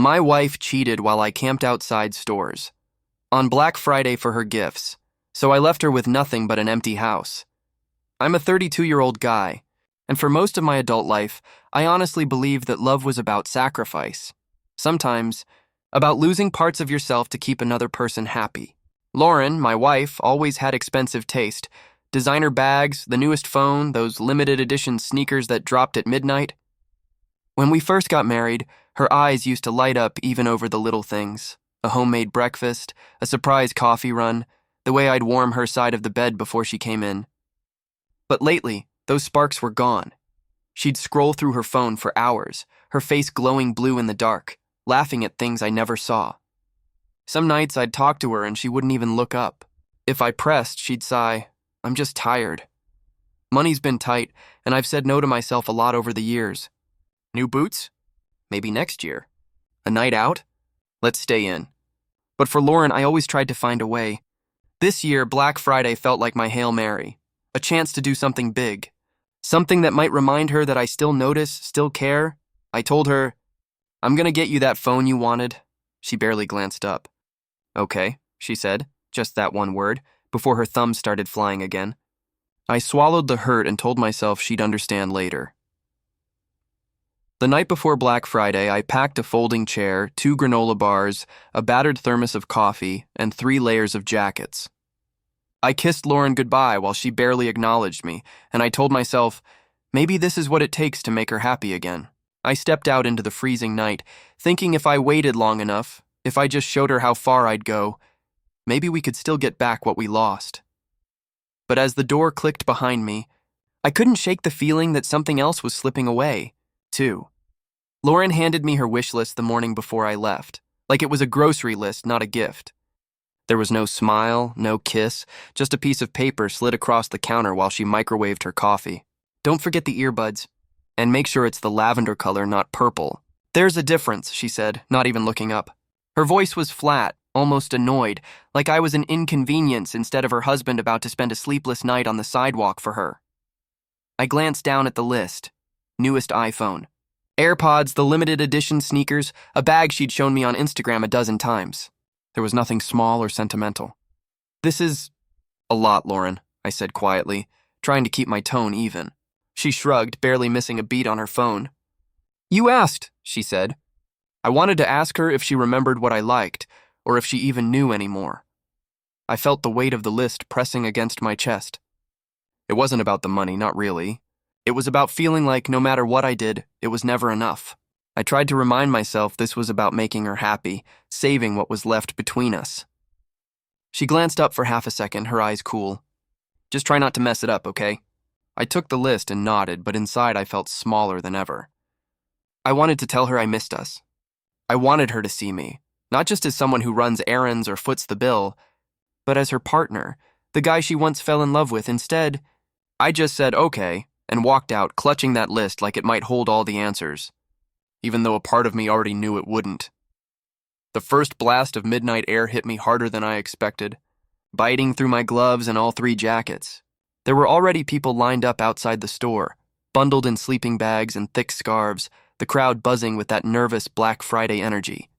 My wife cheated while I camped outside stores on Black Friday for her gifts, so I left her with nothing but an empty house. I'm a 32-year-old guy, and for most of my adult life, I honestly believed that love was about sacrifice. Sometimes, about losing parts of yourself to keep another person happy. Lauren, my wife, always had expensive taste. Designer bags, the newest phone, those limited edition sneakers that dropped at midnight. When we first got married, her eyes used to light up even over the little things. A homemade breakfast, a surprise coffee run, the way I'd warm her side of the bed before she came in. But lately, those sparks were gone. She'd scroll through her phone for hours, her face glowing blue in the dark, laughing at things I never saw. Some nights I'd talk to her and she wouldn't even look up. If I pressed, she'd sigh, "I'm just tired." Money's been tight, and I've said no to myself a lot over the years. New boots? Maybe next year. A night out? Let's stay in. But for Lauren, I always tried to find a way. This year, Black Friday felt like my Hail Mary, a chance to do something big, something that might remind her that I still notice, still care. I told her, "I'm gonna get you that phone you wanted." She barely glanced up. "Okay," she said, just that one word, before her thumbs started flying again. I swallowed the hurt and told myself she'd understand later. The night before Black Friday, I packed a folding chair, 2 granola bars, a battered thermos of coffee, and 3 layers of jackets. I kissed Lauren goodbye while she barely acknowledged me, and I told myself, maybe this is what it takes to make her happy again. I stepped out into the freezing night, thinking if I waited long enough, if I just showed her how far I'd go, maybe we could still get back what we lost. But as the door clicked behind me, I couldn't shake the feeling that something else was slipping away, too. Lauren handed me her wish list the morning before I left, like it was a grocery list, not a gift. There was no smile, no kiss, just a piece of paper slid across the counter while she microwaved her coffee. "Don't forget the earbuds, and make sure it's the lavender color, not purple." "There's a difference," she said, not even looking up. Her voice was flat, almost annoyed, like I was an inconvenience instead of her husband about to spend a sleepless night on the sidewalk for her. I glanced down at the list. Newest iPhone. AirPods, the limited edition sneakers, a bag she'd shown me on Instagram a dozen times. There was nothing small or sentimental. "This is a lot, Lauren," I said quietly, trying to keep my tone even. She shrugged, barely missing a beat on her phone. "You asked," she said. I wanted to ask her if she remembered what I liked, or if she even knew anymore. I felt the weight of the list pressing against my chest. It wasn't about the money, not really. It was about feeling like no matter what I did, it was never enough. I tried to remind myself this was about making her happy, saving what was left between us. She glanced up for half a second, her eyes cool. "Just try not to mess it up, okay?" I took the list and nodded, but inside I felt smaller than ever. I wanted to tell her I missed us. I wanted her to see me, not just as someone who runs errands or foots the bill, but as her partner, the guy she once fell in love with. Instead, I just said okay and walked out, clutching that list like it might hold all the answers, even though a part of me already knew it wouldn't. The first blast of midnight air hit me harder than I expected, biting through my gloves and all 3 jackets. There were already people lined up outside the store, bundled in sleeping bags and thick scarves, the crowd buzzing with that nervous Black Friday energy.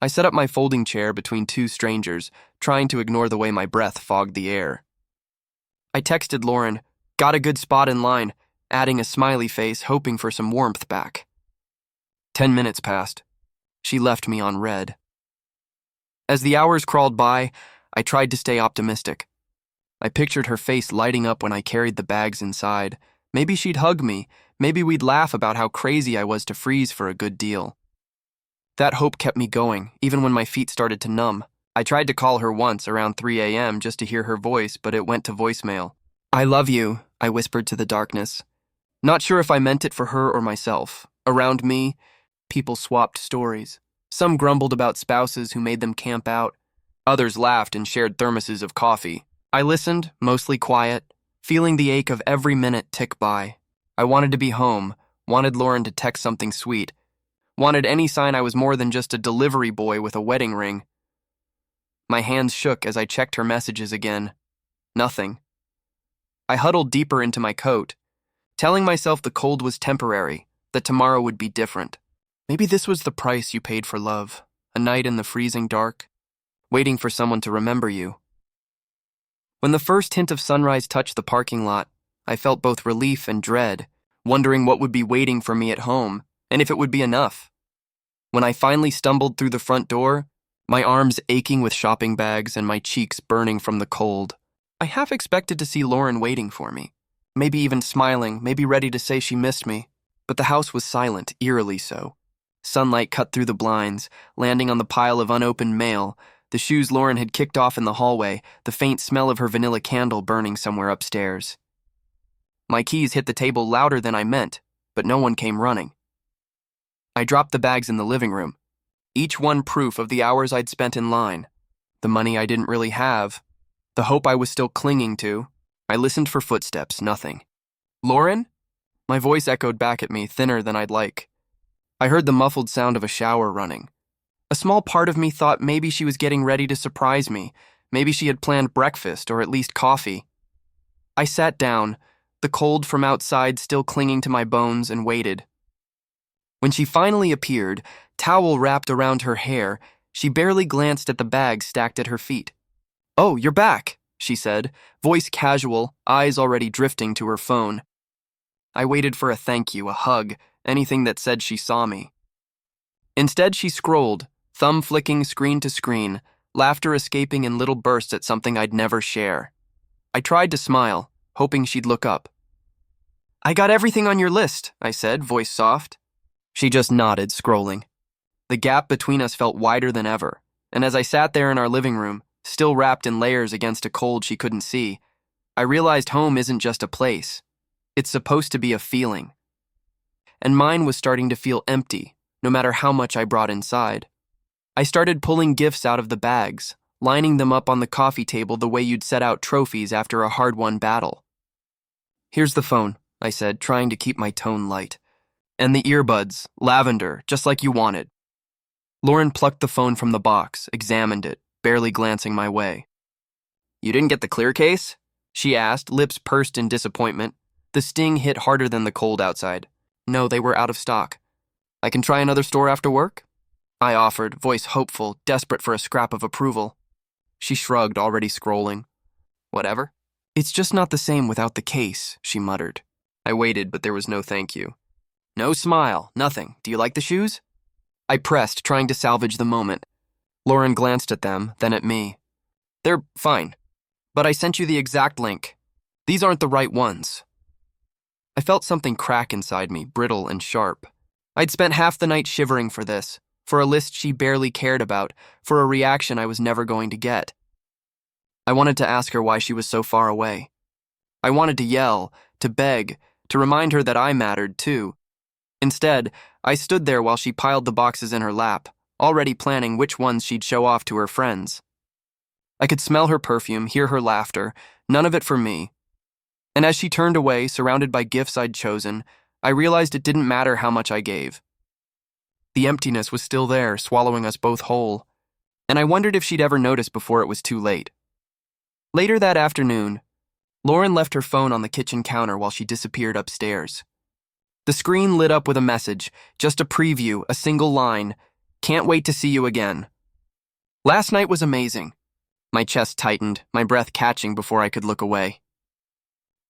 I set up my folding chair between 2 strangers, trying to ignore the way my breath fogged the air. I texted Lauren, "Got a good spot in line," adding a smiley face, hoping for some warmth back. 10 minutes passed. She left me on red. As the hours crawled by, I tried to stay optimistic. I pictured her face lighting up when I carried the bags inside. Maybe she'd hug me. Maybe we'd laugh about how crazy I was to freeze for a good deal. That hope kept me going, even when my feet started to numb. I tried to call her once around 3 a.m. just to hear her voice, but it went to voicemail. "I love you," I whispered to the darkness. Not sure if I meant it for her or myself. Around me, people swapped stories. Some grumbled about spouses who made them camp out. Others laughed and shared thermoses of coffee. I listened, mostly quiet, feeling the ache of every minute tick by. I wanted to be home, wanted Lauren to text something sweet, wanted any sign I was more than just a delivery boy with a wedding ring. My hands shook as I checked her messages again. Nothing. I huddled deeper into my coat, telling myself the cold was temporary, that tomorrow would be different. Maybe this was the price you paid for love, a night in the freezing dark, waiting for someone to remember you. When the first hint of sunrise touched the parking lot, I felt both relief and dread, wondering what would be waiting for me at home, and if it would be enough. When I finally stumbled through the front door, my arms aching with shopping bags and my cheeks burning from the cold, I half expected to see Lauren waiting for me, maybe even smiling, maybe ready to say she missed me. But the house was silent, eerily so. Sunlight cut through the blinds, landing on the pile of unopened mail, the shoes Lauren had kicked off in the hallway, the faint smell of her vanilla candle burning somewhere upstairs. My keys hit the table louder than I meant, but no one came running. I dropped the bags in the living room, each one proof of the hours I'd spent in line, the money I didn't really have, the hope I was still clinging to. I listened for footsteps, nothing. "Lauren?" My voice echoed back at me, thinner than I'd like. I heard the muffled sound of a shower running. A small part of me thought maybe she was getting ready to surprise me. Maybe she had planned breakfast, or at least coffee. I sat down, the cold from outside still clinging to my bones, and waited. When she finally appeared, towel wrapped around her hair, she barely glanced at the bag stacked at her feet. "Oh, you're back," she said, voice casual, eyes already drifting to her phone. I waited for a thank you, a hug, anything that said she saw me. Instead, she scrolled, thumb flicking screen to screen, laughter escaping in little bursts at something I'd never share. I tried to smile, hoping she'd look up. "I got everything on your list," I said, voice soft. She just nodded, scrolling. The gap between us felt wider than ever, and as I sat there in our living room, still wrapped in layers against a cold she couldn't see, I realized home isn't just a place. It's supposed to be a feeling. And mine was starting to feel empty, no matter how much I brought inside. I started pulling gifts out of the bags, lining them up on the coffee table the way you'd set out trophies after a hard-won battle. "Here's the phone," I said, trying to keep my tone light. "And the earbuds, lavender, just like you wanted." Lauren plucked the phone from the box, examined it, barely glancing my way. "You didn't get the clear case?" she asked, lips pursed in disappointment. The sting hit harder than the cold outside. "No, they were out of stock. I can try another store after work?" I offered, voice hopeful, desperate for a scrap of approval. She shrugged, already scrolling. "Whatever." "It's just not the same without the case," she muttered. I waited, but there was no thank you. No smile, nothing. "Do you like the shoes?" I pressed, trying to salvage the moment. Lauren glanced at them, then at me. "They're fine, but I sent you the exact link. These aren't the right ones." I felt something crack inside me, brittle and sharp. I'd spent half the night shivering for this, for a list she barely cared about, for a reaction I was never going to get. I wanted to ask her why she was so far away. I wanted to yell, to beg, to remind her that I mattered too. Instead, I stood there while she piled the boxes in her lap, already planning which ones she'd show off to her friends. I could smell her perfume, hear her laughter, none of it for me. And as she turned away, surrounded by gifts I'd chosen, I realized it didn't matter how much I gave. The emptiness was still there, swallowing us both whole, and I wondered if she'd ever notice before it was too late. Later that afternoon, Lauren left her phone on the kitchen counter while she disappeared upstairs. The screen lit up with a message, just a preview, a single line, "Can't wait to see you again." Last night was amazing. My chest tightened, my breath catching before I could look away.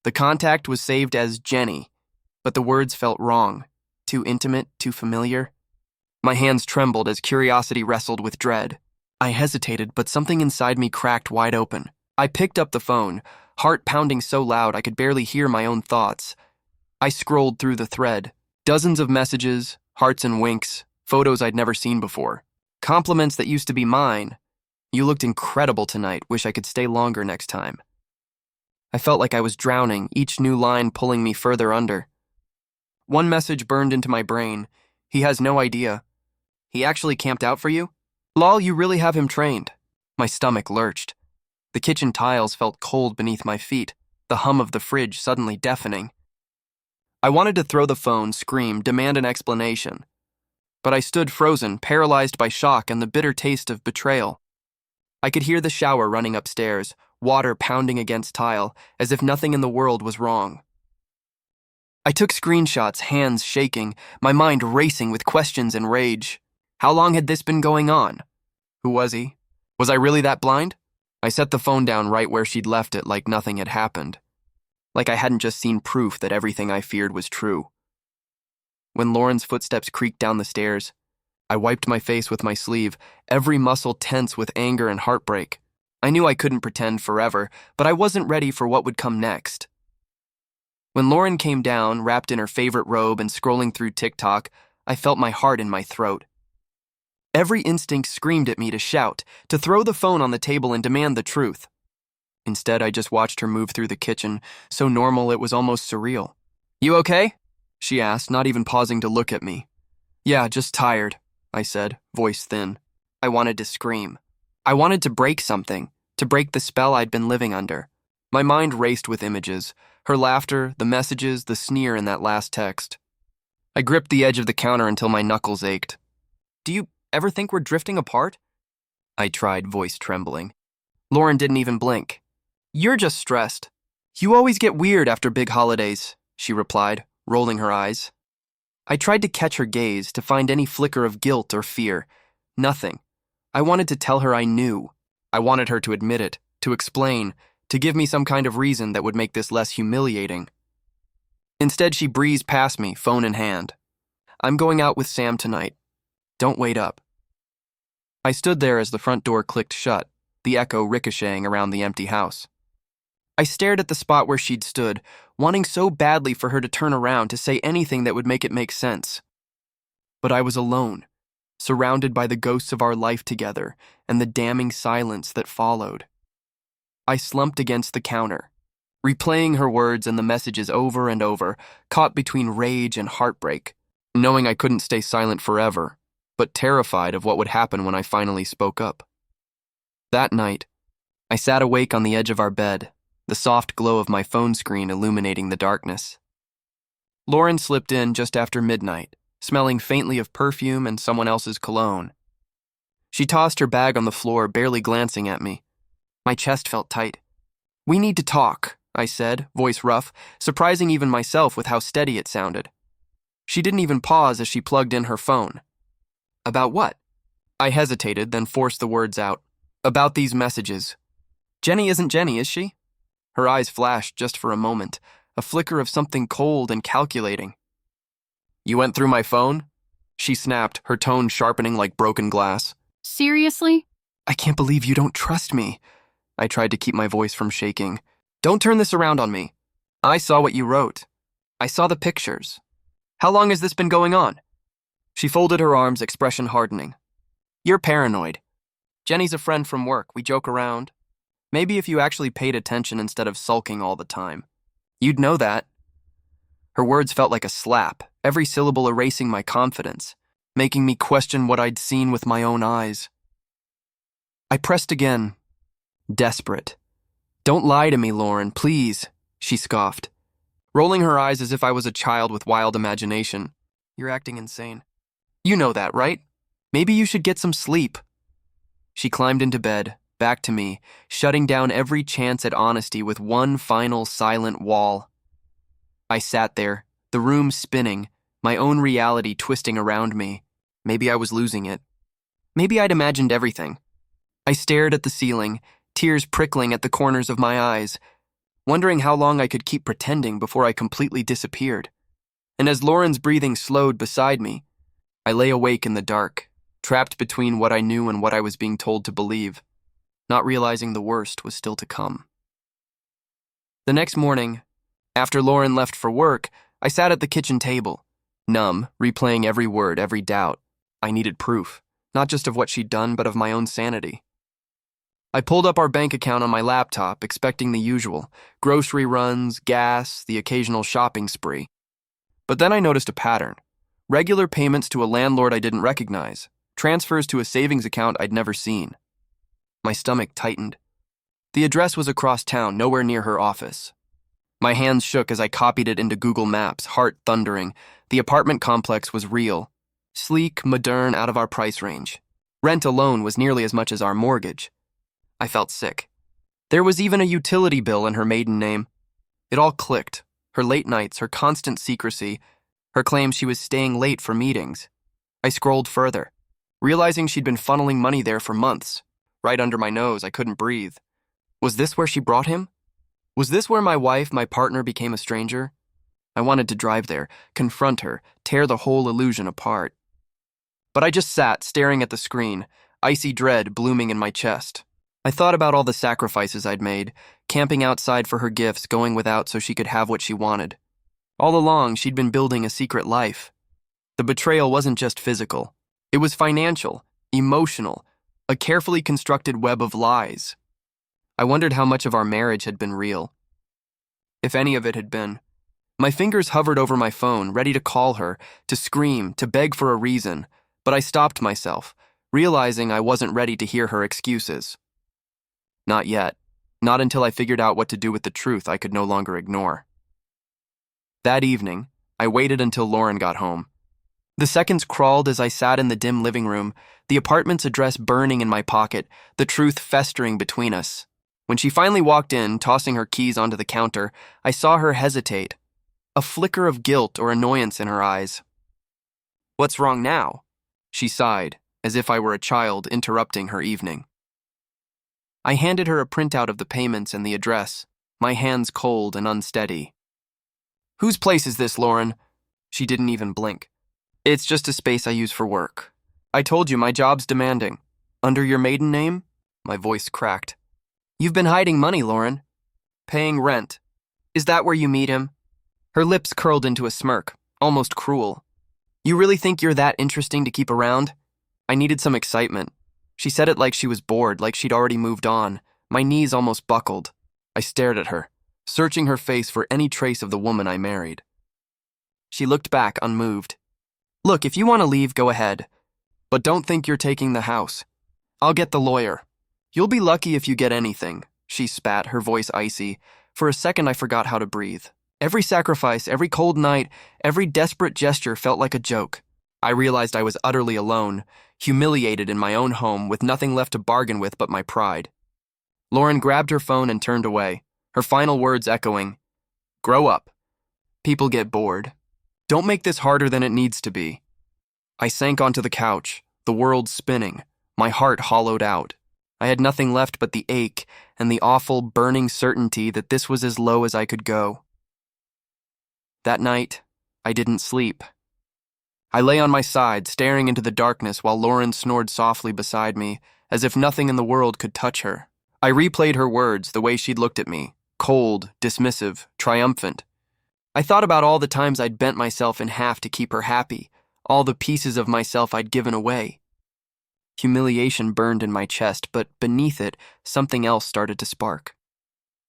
The contact was saved as Jenny, but the words felt wrong, too intimate, too familiar. My hands trembled as curiosity wrestled with dread. I hesitated, but something inside me cracked wide open. I picked up the phone, heart pounding so loud I could barely hear my own thoughts. I scrolled through the thread. Dozens of messages, hearts and winks, photos I'd never seen before. Compliments that used to be mine. "You looked incredible tonight. Wish I could stay longer next time." I felt like I was drowning, each new line pulling me further under. One message burned into my brain. "He has no idea. He actually camped out for you? Lol, you really have him trained." My stomach lurched. The kitchen tiles felt cold beneath my feet, the hum of the fridge suddenly deafening. I wanted to throw the phone, scream, demand an explanation. But I stood frozen, paralyzed by shock and the bitter taste of betrayal. I could hear the shower running upstairs, water pounding against tile, as if nothing in the world was wrong. I took screenshots, hands shaking, my mind racing with questions and rage. How long had this been going on? Who was he? Was I really that blind? I set the phone down right where she'd left it like nothing had happened. Like I hadn't just seen proof that everything I feared was true. When Lauren's footsteps creaked down the stairs, I wiped my face with my sleeve, every muscle tense with anger and heartbreak. I knew I couldn't pretend forever, but I wasn't ready for what would come next. When Lauren came down, wrapped in her favorite robe and scrolling through TikTok, I felt my heart in my throat. Every instinct screamed at me to shout, to throw the phone on the table and demand the truth. Instead, I just watched her move through the kitchen, so normal it was almost surreal. "You okay?" she asked, not even pausing to look at me. "Yeah, just tired," I said, voice thin. I wanted to scream. I wanted to break something, to break the spell I'd been living under. My mind raced with images, her laughter, the messages, the sneer in that last text. I gripped the edge of the counter until my knuckles ached. "Do you ever think we're drifting apart?" I tried, voice trembling. Lauren didn't even blink. "You're just stressed. You always get weird after big holidays," she replied, rolling her eyes. I tried to catch her gaze, to find any flicker of guilt or fear. Nothing. I wanted to tell her I knew. I wanted her to admit it, to explain, to give me some kind of reason that would make this less humiliating. Instead, she breezed past me, phone in hand. "I'm going out with Sam tonight. Don't wait up." I stood there as the front door clicked shut, the echo ricocheting around the empty house. I stared at the spot where she'd stood, wanting so badly for her to turn around to say anything that would make it make sense. But I was alone, surrounded by the ghosts of our life together and the damning silence that followed. I slumped against the counter, replaying her words and the messages over and over, caught between rage and heartbreak, knowing I couldn't stay silent forever, but terrified of what would happen when I finally spoke up. That night, I sat awake on the edge of our bed, the soft glow of my phone screen illuminating the darkness. Lauren slipped in just after midnight, smelling faintly of perfume and someone else's cologne. She tossed her bag on the floor, barely glancing at me. My chest felt tight. "We need to talk," I said, voice rough, surprising even myself with how steady it sounded. She didn't even pause as she plugged in her phone. "About what?" I hesitated, then forced the words out. "About these messages. Jenny isn't Jenny, is she?" Her eyes flashed just for a moment, a flicker of something cold and calculating. "You went through my phone?" She snapped, her tone sharpening like broken glass. "Seriously?" "I can't believe you don't trust me." I tried to keep my voice from shaking. "Don't turn this around on me. I saw what you wrote. I saw the pictures. How long has this been going on?" She folded her arms, expression hardening. "You're paranoid. Jenny's a friend from work. We joke around. Maybe if you actually paid attention instead of sulking all the time, you'd know that." Her words felt like a slap, every syllable erasing my confidence, making me question what I'd seen with my own eyes. I pressed again, desperate. "Don't lie to me, Lauren, please," she scoffed, rolling her eyes as if I was a child with wild imagination. "You're acting insane. You know that, right? Maybe you should get some sleep." She climbed into bed, back to me, shutting down every chance at honesty with one final silent wall. I sat there, the room spinning, my own reality twisting around me. Maybe I was losing it. Maybe I'd imagined everything. I stared at the ceiling, tears prickling at the corners of my eyes, wondering how long I could keep pretending before I completely disappeared. And as Lauren's breathing slowed beside me, I lay awake in the dark, trapped between what I knew and what I was being told to believe, not realizing the worst was still to come. The next morning, after Lauren left for work, I sat at the kitchen table, numb, replaying every word, every doubt. I needed proof, not just of what she'd done, but of my own sanity. I pulled up our bank account on my laptop, expecting the usual, grocery runs, gas, the occasional shopping spree. But then I noticed a pattern. Regular payments to a landlord I didn't recognize, transfers to a savings account I'd never seen. My stomach tightened. The address was across town, nowhere near her office. My hands shook as I copied it into Google Maps, heart thundering. The apartment complex was real. Sleek, modern, out of our price range. Rent alone was nearly as much as our mortgage. I felt sick. There was even a utility bill in her maiden name. It all clicked, Her late nights, her constant secrecy, her claims she was staying late for meetings. I scrolled further, realizing she'd been funneling money there for months. Right under my nose, I couldn't breathe. Was this where she brought him? Was this where my wife, my partner, became a stranger? I wanted to drive there, confront her, tear the whole illusion apart. But I just sat, staring at the screen, icy dread blooming in my chest. I thought about all the sacrifices I'd made, camping outside for her gifts, going without so she could have what she wanted. All along, she'd been building a secret life. The betrayal wasn't just physical. It was financial, emotional, a carefully constructed web of lies. I wondered how much of our marriage had been real. If any of it had been. My fingers hovered over my phone, ready to call her, to scream, to beg for a reason, but I stopped myself, realizing I wasn't ready to hear her excuses. Not yet. Not until I figured out what to do with the truth I could no longer ignore. That evening, I waited until Lauren got home. The seconds crawled as I sat in the dim living room, the apartment's address burning in my pocket, the truth festering between us. When she finally walked in, tossing her keys onto the counter, I saw her hesitate, a flicker of guilt or annoyance in her eyes. "What's wrong now?" She sighed, as if I were a child interrupting her evening. I handed her a printout of the payments and the address, my hands cold and unsteady. "Whose place is this, Lauren?" She didn't even blink. "It's just a space I use for work. I told you my job's demanding." "Under your maiden name?" My voice cracked. "You've been hiding money, Lauren." "Paying rent. Is that where you meet him?" Her lips curled into a smirk, almost cruel. "You really think you're that interesting to keep around?" I needed some excitement. She said it like she was bored, like she'd already moved on. My knees almost buckled. I stared at her, searching her face for any trace of the woman I married. She looked back, unmoved. "Look, if you want to leave, go ahead. But don't think you're taking the house. I'll get the lawyer. You'll be lucky if you get anything," she spat, her voice icy. For a second, I forgot how to breathe. Every sacrifice, every cold night, every desperate gesture felt like a joke. I realized I was utterly alone, humiliated in my own home, with nothing left to bargain with but my pride. Lauren grabbed her phone and turned away, her final words echoing, "Grow up. People get bored. Don't make this harder than it needs to be." I sank onto the couch, the world spinning, my heart hollowed out. I had nothing left but the ache and the awful, burning certainty that this was as low as I could go. That night, I didn't sleep. I lay on my side, staring into the darkness while Lauren snored softly beside me, as if nothing in the world could touch her. I replayed her words, the way she'd looked at me, cold, dismissive, triumphant. I thought about all the times I'd bent myself in half to keep her happy, all the pieces of myself I'd given away. Humiliation burned in my chest, but beneath it, something else started to spark.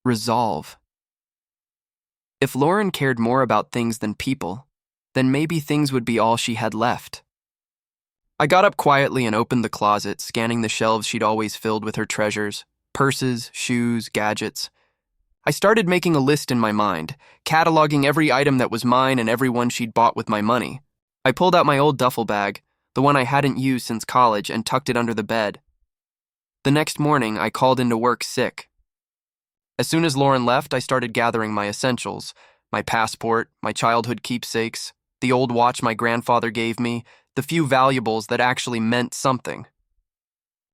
Resolve. If Lauren cared more about things than people, then maybe things would be all she had left. I got up quietly and opened the closet, scanning the shelves she'd always filled with her treasures, purses, shoes, gadgets. I started making a list in my mind, cataloging every item that was mine and every one she'd bought with my money. I pulled out my old duffel bag, the one I hadn't used since college, and tucked it under the bed. The next morning, I called into work sick. As soon as Lauren left, I started gathering my essentials, my passport, my childhood keepsakes, the old watch my grandfather gave me, the few valuables that actually meant something.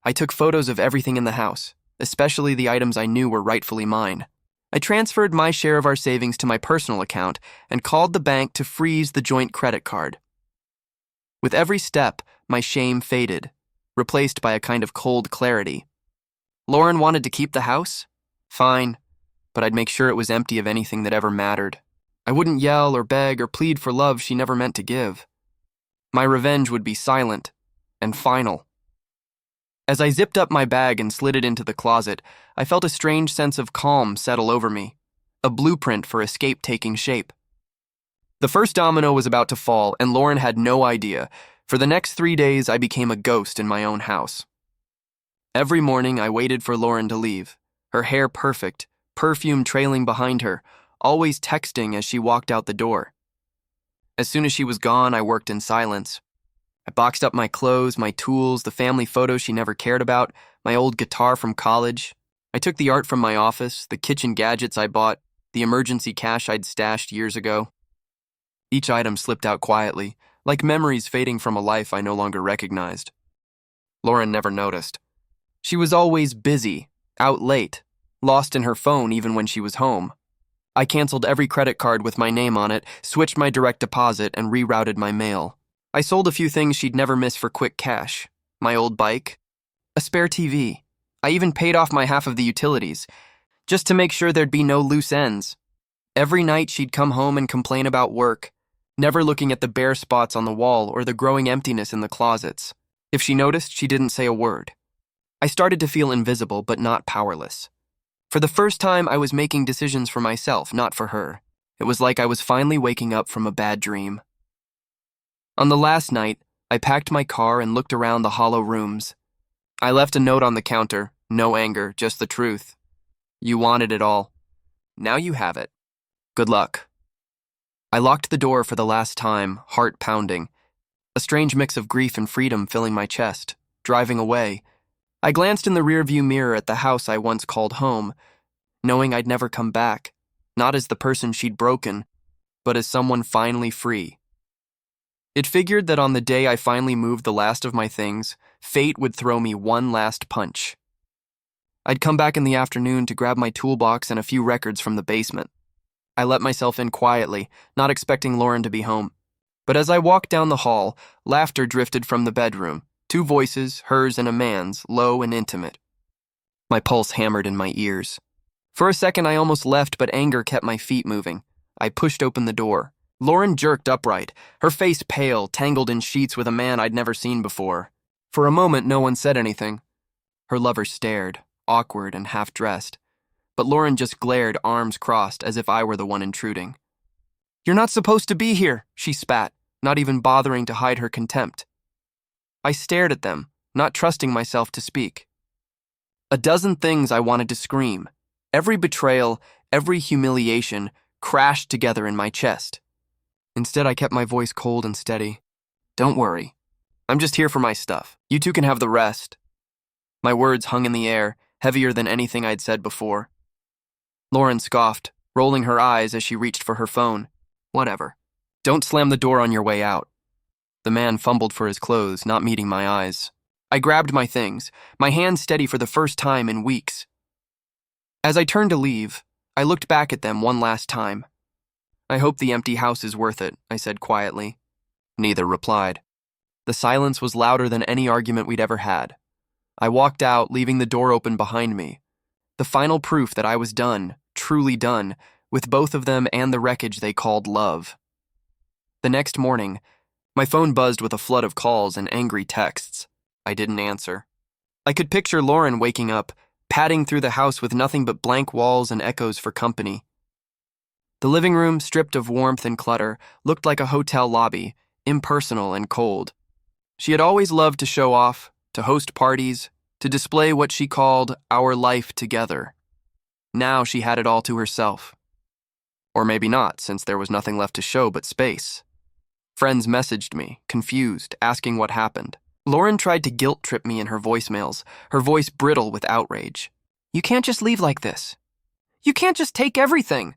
I took photos of everything in the house, especially the items I knew were rightfully mine. I transferred my share of our savings to my personal account and called the bank to freeze the joint credit card. With every step, my shame faded, replaced by a kind of cold clarity. Lauren wanted to keep the house? Fine, but I'd make sure it was empty of anything that ever mattered. I wouldn't yell or beg or plead for love she never meant to give. My revenge would be silent and final. As I zipped up my bag and slid it into the closet, I felt a strange sense of calm settle over me, a blueprint for escape taking shape. The first domino was about to fall, and Lauren had no idea. For the next 3 days, I became a ghost in my own house. Every morning, I waited for Lauren to leave, her hair perfect, perfume trailing behind her, always texting as she walked out the door. As soon as she was gone, I worked in silence. I boxed up my clothes, my tools, the family photos she never cared about, my old guitar from college. I took the art from my office, the kitchen gadgets I bought, the emergency cash I'd stashed years ago. Each item slipped out quietly, like memories fading from a life I no longer recognized. Lauren never noticed. She was always busy, out late, lost in her phone even when she was home. I canceled every credit card with my name on it, switched my direct deposit, and rerouted my mail. I sold a few things she'd never miss for quick cash. My old bike, a spare TV. I even paid off my half of the utilities, just to make sure there'd be no loose ends. Every night she'd come home and complain about work, never looking at the bare spots on the wall or the growing emptiness in the closets. If she noticed, she didn't say a word. I started to feel invisible, but not powerless. For the first time, I was making decisions for myself, not for her. It was like I was finally waking up from a bad dream. On the last night, I packed my car and looked around the hollow rooms. I left a note on the counter, no anger, just the truth. You wanted it all. Now you have it. Good luck. I locked the door for the last time, heart pounding. A strange mix of grief and freedom filling my chest. Driving away, I glanced in the rearview mirror at the house I once called home, knowing I'd never come back, not as the person she'd broken, but as someone finally free. It figured that on the day I finally moved the last of my things, fate would throw me one last punch. I'd come back in the afternoon to grab my toolbox and a few records from the basement. I let myself in quietly, not expecting Lauren to be home. But as I walked down the hall, laughter drifted from the bedroom. Two voices, hers and a man's, low and intimate. My pulse hammered in my ears. For a second I almost left, but anger kept my feet moving. I pushed open the door. Lauren jerked upright, her face pale, tangled in sheets with a man I'd never seen before. For a moment no one said anything. Her lover stared, awkward and half-dressed. But Lauren just glared, arms crossed, as if I were the one intruding. "You're not supposed to be here," she spat, not even bothering to hide her contempt. I stared at them, not trusting myself to speak. A dozen things I wanted to scream. Every betrayal, every humiliation, crashed together in my chest. Instead, I kept my voice cold and steady. "Don't worry. I'm just here for my stuff. You two can have the rest." My words hung in the air, heavier than anything I'd said before. Lauren scoffed, rolling her eyes as she reached for her phone. "Whatever. Don't slam the door on your way out." The man fumbled for his clothes, not meeting my eyes. I grabbed my things, my hands steady for the first time in weeks. As I turned to leave, I looked back at them one last time. "I hope the empty house is worth it," I said quietly. Neither replied. The silence was louder than any argument we'd ever had. I walked out, leaving the door open behind me. The final proof that I was done, truly done, with both of them and the wreckage they called love. The next morning, my phone buzzed with a flood of calls and angry texts. I didn't answer. I could picture Lauren waking up, padding through the house with nothing but blank walls and echoes for company. The living room, stripped of warmth and clutter, looked like a hotel lobby, impersonal and cold. She had always loved to show off, to host parties, to display what she called our life together. Now she had it all to herself. Or maybe not, since there was nothing left to show but space. Friends messaged me, confused, asking what happened. Lauren tried to guilt-trip me in her voicemails, her voice brittle with outrage. "You can't just leave like this. You can't just take everything."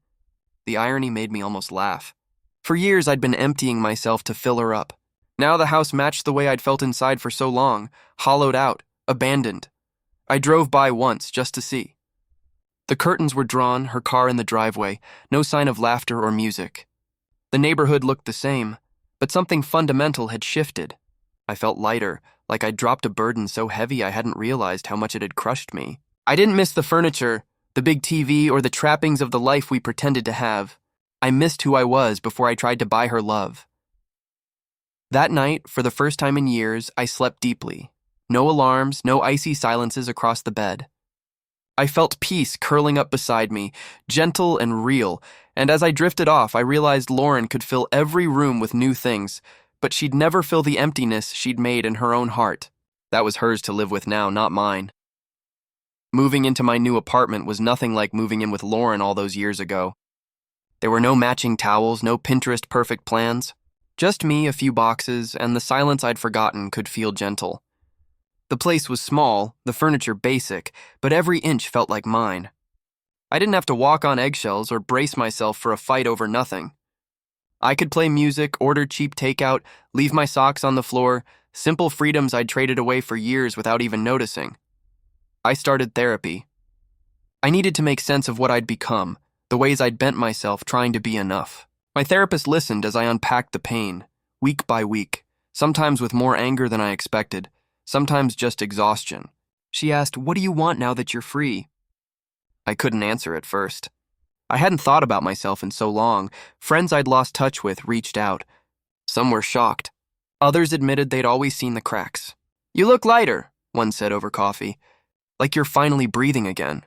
The irony made me almost laugh. For years I'd been emptying myself to fill her up. Now the house matched the way I'd felt inside for so long, hollowed out, abandoned. I drove by once just to see. The curtains were drawn, her car in the driveway, no sign of laughter or music. The neighborhood looked the same, but something fundamental had shifted. I felt lighter, like I'd dropped a burden so heavy I hadn't realized how much it had crushed me. I didn't miss the furniture, the big TV, or the trappings of the life we pretended to have. I missed who I was before I tried to buy her love. That night, for the first time in years, I slept deeply. No alarms, no icy silences across the bed. I felt peace curling up beside me, gentle and real, and as I drifted off, I realized Lauren could fill every room with new things, but she'd never fill the emptiness she'd made in her own heart. That was hers to live with now, not mine. Moving into my new apartment was nothing like moving in with Lauren all those years ago. There were no matching towels, no Pinterest perfect plans. Just me, a few boxes, and the silence I'd forgotten could feel gentle. The place was small, the furniture basic, but every inch felt like mine. I didn't have to walk on eggshells or brace myself for a fight over nothing. I could play music, order cheap takeout, leave my socks on the floor, simple freedoms I'd traded away for years without even noticing. I started therapy. I needed to make sense of what I'd become, the ways I'd bent myself trying to be enough. My therapist listened as I unpacked the pain, week by week, sometimes with more anger than I expected, sometimes just exhaustion. She asked, "What do you want now that you're free?" I couldn't answer at first. I hadn't thought about myself in so long. Friends I'd lost touch with reached out. Some were shocked. Others admitted they'd always seen the cracks. "You look lighter," one said over coffee, "like you're finally breathing again."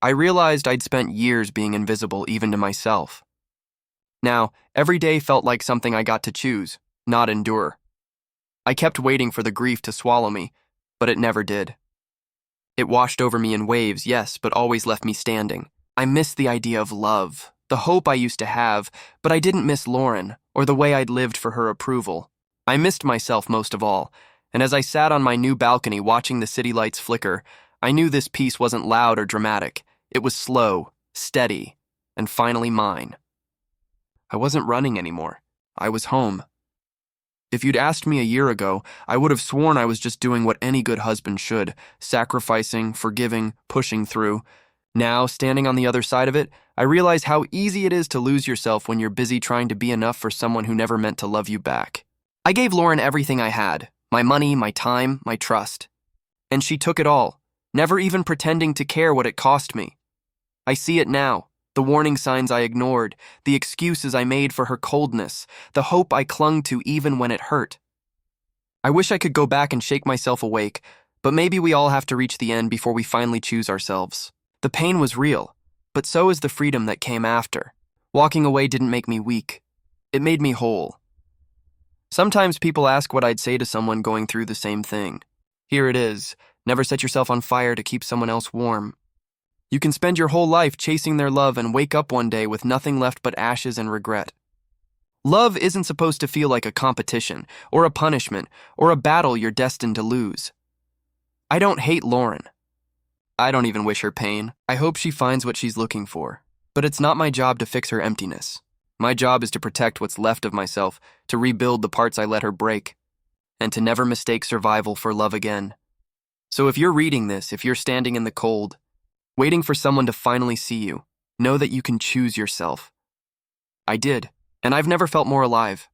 I realized I'd spent years being invisible even to myself. Now, every day felt like something I got to choose, not endure. I kept waiting for the grief to swallow me, but it never did. It washed over me in waves, yes, but always left me standing. I missed the idea of love, the hope I used to have, but I didn't miss Lauren or the way I'd lived for her approval. I missed myself most of all, and as I sat on my new balcony watching the city lights flicker, I knew this peace wasn't loud or dramatic. It was slow, steady, and finally mine. I wasn't running anymore. I was home. If you'd asked me a year ago, I would have sworn I was just doing what any good husband should, sacrificing, forgiving, pushing through. Now, standing on the other side of it, I realize how easy it is to lose yourself when you're busy trying to be enough for someone who never meant to love you back. I gave Lauren everything I had, my money, my time, my trust. And she took it all, never even pretending to care what it cost me. I see it now. The warning signs I ignored, the excuses I made for her coldness, the hope I clung to even when it hurt. I wish I could go back and shake myself awake, but maybe we all have to reach the end before we finally choose ourselves. The pain was real, but so is the freedom that came after. Walking away didn't make me weak. It made me whole. Sometimes people ask what I'd say to someone going through the same thing. Here it is. Never set yourself on fire to keep someone else warm. You can spend your whole life chasing their love and wake up one day with nothing left but ashes and regret. Love isn't supposed to feel like a competition, or a punishment, or a battle you're destined to lose. I don't hate Lauren. I don't even wish her pain. I hope she finds what she's looking for. But it's not my job to fix her emptiness. My job is to protect what's left of myself, to rebuild the parts I let her break, and to never mistake survival for love again. So if you're reading this, if you're standing in the cold, waiting for someone to finally see you, know that you can choose yourself. I did, and I've never felt more alive.